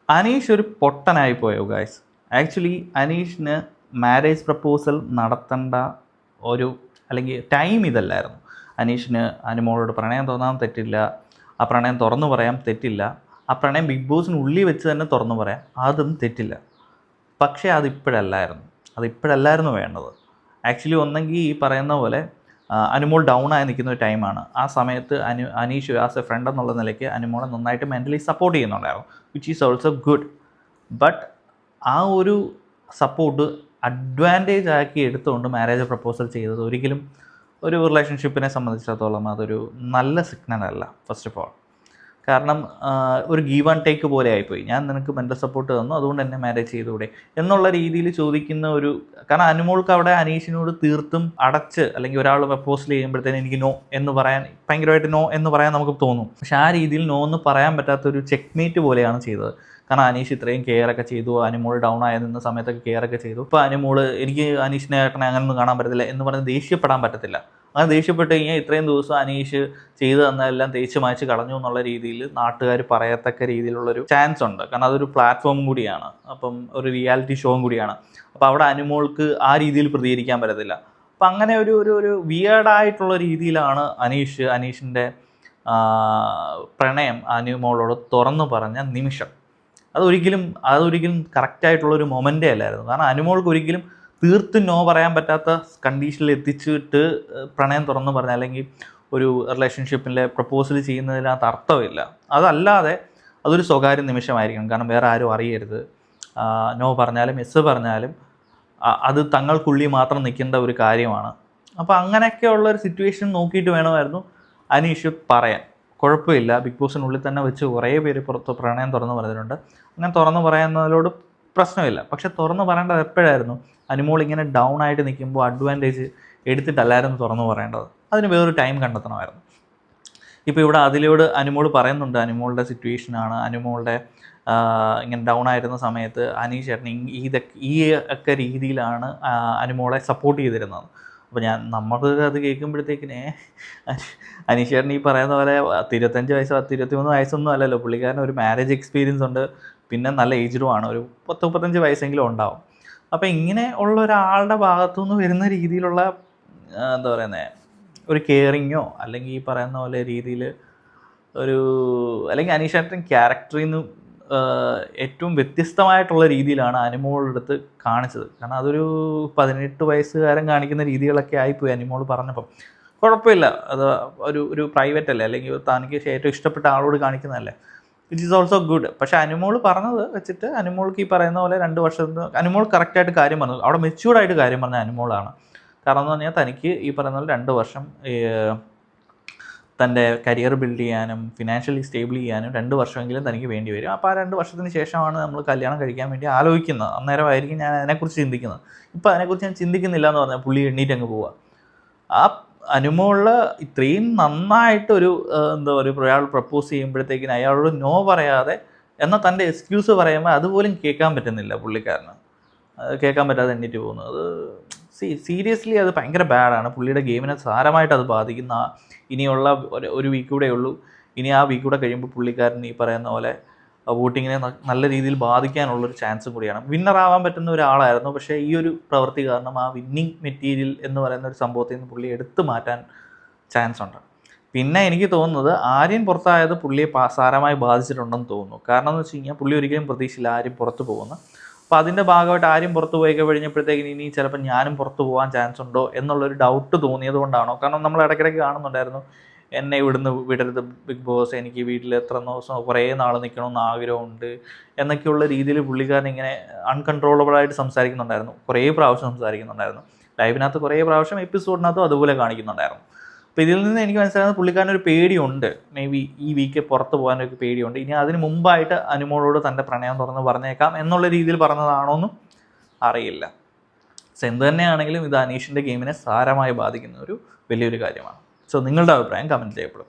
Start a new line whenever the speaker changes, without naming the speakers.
അനീഷ് ഒരു പൊട്ടനായി പോയോ guys? Actually അനീഷിന് മാരേജ് പ്രപ്പോസൽ നടത്തേണ്ട ഒരു അല്ലെങ്കിൽ ടൈം ഇതല്ലായിരുന്നു. അനീഷിന് അനുമോളോട് പ്രണയം തോന്നാൻ തെറ്റില്ല, ആ പ്രണയം തുറന്നു പറയാം തെറ്റില്ല, ആ പ്രണയം ബിഗ് ബോസിനുള്ളിൽ വെച്ച് തന്നെ തുറന്നു പറയാം, അതും തെറ്റില്ല. പക്ഷേ അതിപ്പോഴല്ലായിരുന്നു വേണ്ടത്. ആക്ച്വലി ഒന്നെങ്കിൽ ഈ പറയുന്ന പോലെ അനുമോൾ ഡൗൺ ആയി നിൽക്കുന്ന ഒരു ടൈമാണ്. ആ സമയത്ത് അനീഷ് ആസ് എ ഫ്രണ്ട് എന്നുള്ള നിലയ്ക്ക് അനുമോളെ നന്നായിട്ട് മെൻ്റലി സപ്പോർട്ട് ചെയ്യുന്നുണ്ടായിരുന്നു, which is also good. But ആ ഒരു സപ്പോർട്ട് അഡ്വാൻറ്റേജ് ആക്കി എടുത്തുകൊണ്ട് മാരേജ് പ്രപ്പോസൽ ചെയ്തത് ഒരിക്കലും ഒരു റിലേഷൻഷിപ്പിനെ സംബന്ധിച്ചിടത്തോളം അതൊരു നല്ല സിഗ്നൽ അല്ല. ഫസ്റ്റ് ഓഫ് ഓൾ കാരണം ഒരു ഗീവ് ആൻഡ് ടേക്ക് പോലെ ആയിപ്പോയി. ഞാൻ നിനക്ക് മെൻ്റൽ സപ്പോർട്ട് തന്നു, അതുകൊണ്ട് എന്നെ മാരേജ് ചെയ്തുകൂടെ എന്നുള്ള രീതിയിൽ ചോദിക്കുന്ന ഒരു, കാരണം അനുമോൾക്ക് അവിടെ അനീഷിനോട് തീർത്തും അടച്ച്, അല്ലെങ്കിൽ ഒരാൾ പ്രപ്പോസൽ ചെയ്യുമ്പോഴത്തേനും എനിക്ക് നോ എന്ന് പറയാൻ, ഭയങ്കരമായിട്ട് നോ എന്ന് പറയാൻ നമുക്ക് തോന്നും. പക്ഷെ ആ രീതിയിൽ നോ എന്ന് പറയാൻ പറ്റാത്തൊരു ചെക്ക്മേറ്റ് പോലെയാണ് ചെയ്തത്. കാരണം അനീഷ് ഇത്രയും കെയർ ഒക്കെ ചെയ്തു, അനുമോൾ ഡൗൺ ആയ നിന്ന സമയത്തൊക്കെ കെയർ ഒക്കെ ചെയ്തു. ഇപ്പോൾ അനുമോള് എനിക്ക് അനീഷിനെ ഏട്ടനെ അങ്ങനെയൊന്നും കാണാൻ പറ്റത്തില്ല എന്ന് പറഞ്ഞ് ദേഷ്യപ്പെടാൻ പറ്റത്തില്ല. അങ്ങനെ ദേഷ്യപ്പെട്ട് കഴിഞ്ഞാൽ ഇത്രയും ദിവസം അനീഷ് ചെയ്തു തന്നതെല്ലാം തേച്ച് മായ്ച്ച് കളഞ്ഞു എന്നുള്ള രീതിയിൽ നാട്ടുകാർ പറയത്തക്ക രീതിയിലുള്ളൊരു ചാൻസ് ഉണ്ട്. കാരണം അതൊരു പ്ലാറ്റ്ഫോം കൂടിയാണ്, അപ്പം ഒരു റിയാലിറ്റി ഷോയും കൂടിയാണ്. അപ്പോൾ അവിടെ അനുമോൾക്ക് ആ രീതിയിൽ പ്രതികരിക്കാൻ പറ്റത്തില്ല. അപ്പം അങ്ങനെ ഒരു ഒരു ഒരു വിയേർഡായിട്ടുള്ള രീതിയിലാണ് അനീഷിൻ്റെ പ്രണയം അനുമോളോട് തുറന്നു പറഞ്ഞ നിമിഷം. അതൊരിക്കലും കറക്റ്റായിട്ടുള്ളൊരു മൊമെൻ്റേ അല്ലായിരുന്നു. കാരണം അനുമോൾക്ക് ഒരിക്കലും തീർത്തും നോ പറയാൻ പറ്റാത്ത കണ്ടീഷനിൽ എത്തിച്ചിട്ട് പ്രണയം തുറന്നു പറഞ്ഞ, അല്ലെങ്കിൽ ഒരു റിലേഷൻഷിപ്പിലെ പ്രപ്പോസൽ ചെയ്യുന്നതിനകത്ത് അർത്ഥമില്ല. അതല്ലാതെ അതൊരു സ്വകാര്യ നിമിഷമായിരിക്കണം. കാരണം വേറെ ആരും അറിയരുത്. നോ പറഞ്ഞാലും എസ് പറഞ്ഞാലും അത് തങ്ങൾക്കുള്ളിൽ മാത്രം നിൽക്കേണ്ട ഒരു കാര്യമാണ്. അപ്പോൾ അങ്ങനെയൊക്കെയുള്ളൊരു സിറ്റുവേഷൻ നോക്കിയിട്ട് വേണമായിരുന്നു അനീഷ് പറയാൻ. കുഴപ്പമില്ല, ബിഗ് ബോസിനുള്ളിൽ തന്നെ വെച്ച് കുറേ പേര് പുറത്ത് പ്രണയം തുറന്നു പറഞ്ഞിട്ടുണ്ട്. അങ്ങനെ തുറന്നു പറയുന്നതിലോട് പ്രശ്നമില്ല. പക്ഷെ തുറന്നു പറയേണ്ടത് എപ്പോഴായിരുന്നു? അനുമോൾ ഇങ്ങനെ ഡൗൺ ആയിട്ട് നിൽക്കുമ്പോൾ അഡ്വാൻറ്റേജ് എടുത്തിട്ടല്ലായിരുന്നു തുറന്നു പറയേണ്ടത്. അതിന് വേറൊരു ടൈം കണ്ടെത്തണമായിരുന്നു. ഇപ്പോൾ ഇവിടെ അതിലോട് അനുമോൾ പറയുന്നുണ്ട്, അനുമോളുടെ സിറ്റുവേഷനാണ്, അനുമോളുടെ ഇങ്ങനെ ഡൗൺ ആയിരുന്ന സമയത്ത് അനീഷ് ചേട്ടൻ ഈ ഒക്കെ രീതിയിലാണ് അനുമോളെ സപ്പോർട്ട് ചെയ്തിരുന്നത്. അപ്പോൾ നമുക്ക് അത് കേൾക്കുമ്പോഴത്തേക്കിനെ അനീഷ് ചേട്ടൻ ഈ പറയുന്ന പോലെ 25 വയസ്സോ 23 വയസ്സൊന്നും അല്ലല്ലോ, പുള്ളിക്കാരൻ ഒരു മാരേജ് എക്സ്പീരിയൻസ് ഉണ്ട്, പിന്നെ നല്ല ഏജ്ഡുമാണ്, ഒരു 30-35 വയസ്സെങ്കിലും ഉണ്ടാവും. അപ്പോൾ ഇങ്ങനെ ഉള്ള ഒരാളുടെ ഭാഗത്തുനിന്ന് വരുന്ന രീതിയിലുള്ള എന്താ പറയുന്നത്, ഒരു കെയറിങ്ങോ അല്ലെങ്കിൽ ഈ പറയുന്ന പോലെ രീതിയിൽ ഒരു, അല്ലെങ്കിൽ അനീഷ് ചേട്ടൻ ക്യാരക്ടറിൽ നിന്ന് ഏറ്റവും വ്യത്യസ്തമായിട്ടുള്ള രീതിയിലാണ് അനുമോളുടെ അടുത്ത് കാണിച്ചത്. കാരണം അതൊരു 18 വയസ്സുകാരൻ കാണിക്കുന്ന രീതികളൊക്കെ ആയിപ്പോയി അനുമോൾ പറഞ്ഞപ്പം. കുഴപ്പമില്ല, അത് ഒരു പ്രൈവറ്റ് അല്ലേ, അല്ലെങ്കിൽ തനിക്ക് ഏറ്റവും ഇഷ്ടപ്പെട്ട ആളോട് കാണിക്കുന്നതല്ലേ, ഇറ്റ് ഈസ് ഓൾസോ ഗുഡ്. പക്ഷേ അനുമോൾ പറഞ്ഞത് വെച്ചിട്ട് അനുമോൾക്ക് ഈ പറയുന്ന പോലെ 2 വർഷത്തിന് അനുമോൾ കറക്റ്റായിട്ട് കാര്യം പറഞ്ഞത്, അവിടെ മെച്യൂർഡായിട്ട് കാര്യം പറഞ്ഞ അനുമോളാണ്. കാരണം എന്ന് പറഞ്ഞാൽ തനിക്ക് ഈ പറയുന്ന പോലെ 2 വർഷം തൻ്റെ കരിയർ ബിൽഡ് ചെയ്യാനും ഫിനാൻഷ്യലി സ്റ്റേബിൾ ചെയ്യാനും 2 വർഷമെങ്കിലും തനിക്ക് വേണ്ടി വരും. അപ്പോൾ ആ 2 വർഷത്തിന് ശേഷമാണ് നമ്മൾ കല്യാണം കഴിക്കാൻ വേണ്ടി ആലോചിക്കുന്നത്. അന്നേരമായിരിക്കും ഞാൻ അതിനെക്കുറിച്ച് ചിന്തിക്കുന്നത്. ഇപ്പോൾ അതിനെക്കുറിച്ച് ഞാൻ ചിന്തിക്കുന്നില്ല എന്ന് പറഞ്ഞാൽ പുള്ളി എണ്ണീറ്റ് അങ്ങ് പോവുക. ആ അനുമോളിൽ ഇത്രയും നന്നായിട്ടൊരു എന്താ പറയുക, ഒരാൾ പ്രപ്പോസ് ചെയ്യുമ്പോഴത്തേക്കിന് അയാളോട് നോ പറയാതെ എന്നാൽ തൻ്റെ എക്സ്ക്യൂസ് പറയുമ്പോൾ അതുപോലും കേൾക്കാൻ പറ്റുന്നില്ല പുള്ളിക്കാരന്. കേൾക്കാൻ പറ്റാതെ എണ്ണീറ്റ് പോകുന്നത്, അത് സീരിയസ്ലി അത് ഭയങ്കര ബാഡാണ്. പുള്ളിയുടെ ഗെയിമിനെ സാരമായിട്ട് അത് ബാധിക്കുന്ന. ഇനിയുള്ള ഒരു വീക്ക് കൂടെ ഉള്ളൂ. ഇനി ആ വീക്ക് കൂടെ കഴിയുമ്പോൾ പുള്ളിക്കാരൻ ഈ പറയുന്ന പോലെ വോട്ടിങ്ങിനെ നല്ല രീതിയിൽ ബാധിക്കാനുള്ളൊരു ചാൻസും കൂടിയാണ്. വിന്നറാവാൻ പറ്റുന്ന ഒരാളായിരുന്നു, പക്ഷേ ഈ ഒരു പ്രവൃത്തി കാരണം ആ വിന്നിങ് മെറ്റീരിയൽ എന്ന് പറയുന്ന ഒരു സംഭവത്തിൽ നിന്ന് പുള്ളിയെ എടുത്തു മാറ്റാൻ ചാൻസ് ഉണ്ട്. പിന്നെ എനിക്ക് തോന്നുന്നത് ആര്യൻ പുറത്തായത് പുള്ളിയെ സാരമായി ബാധിച്ചിട്ടുണ്ടെന്ന് തോന്നുന്നു. കാരണം എന്ന് വെച്ച് കഴിഞ്ഞാൽ പുള്ളി ഒരിക്കലും പ്രതീക്ഷയില്ല ആര്യൻ പുറത്ത് പോകുന്നു. അപ്പോൾ അതിൻ്റെ ഭാഗമായിട്ട് ആരും പുറത്ത് പോയി കഴിഞ്ഞപ്പോഴത്തേക്കിന് ഇനി ചിലപ്പോൾ ഞാനും പുറത്ത് പോകാൻ ചാൻസ് ഉണ്ടോ എന്നുള്ളൊരു ഡൗട്ട് തോന്നിയത് കൊണ്ടാണോ? കാരണം നമ്മൾ ഇടയ്ക്കിടയ്ക്ക് കാണുന്നുണ്ടായിരുന്നു, എന്നെ ഇവിടുന്ന് വിടരുത് ബിഗ് ബോസ്, എനിക്ക് വീട്ടിൽ എത്ര ദിവസം കുറേ നാൾ നിൽക്കണമെന്ന് ആഗ്രഹമുണ്ട് എന്നൊക്കെയുള്ള രീതിയിൽ പുള്ളിക്കാരൻ ഇങ്ങനെ അൺകൺട്രോളബിളായിട്ട് സംസാരിക്കുന്നുണ്ടായിരുന്നു. കുറേ പ്രാവശ്യം സംസാരിക്കുന്നുണ്ടായിരുന്നു. ലൈവിനകത്ത് കുറേ പ്രാവശ്യം, എപ്പിസോഡിനകത്തും അതുപോലെ കാണിക്കുന്നുണ്ടായിരുന്നു. അപ്പോൾ ഇതിൽ നിന്ന് എനിക്ക് മനസ്സിലാകുന്നത് പുള്ളിക്കാരനൊരു പേടിയുണ്ട്. മേ ബി ഈ വീക്ക് പുറത്ത് പോകാനൊരു പേടിയുണ്ട്. ഇനി അതിന് മുമ്പായിട്ട് അനുമോളോട് തൻ്റെ പ്രണയം തുറന്ന് പറഞ്ഞേക്കാം എന്നുള്ള രീതിയിൽ പറഞ്ഞതാണോന്നും അറിയില്ല. സോ എന്ത് തന്നെയാണെങ്കിലും ഇത് അനീഷിൻ്റെ ഗെയിമിനെ സാരമായി ബാധിക്കുന്ന ഒരു വലിയൊരു കാര്യമാണ്. സോ നിങ്ങളുടെ അഭിപ്രായം കമൻറ്റ് ചെയ്യപ്പെടും.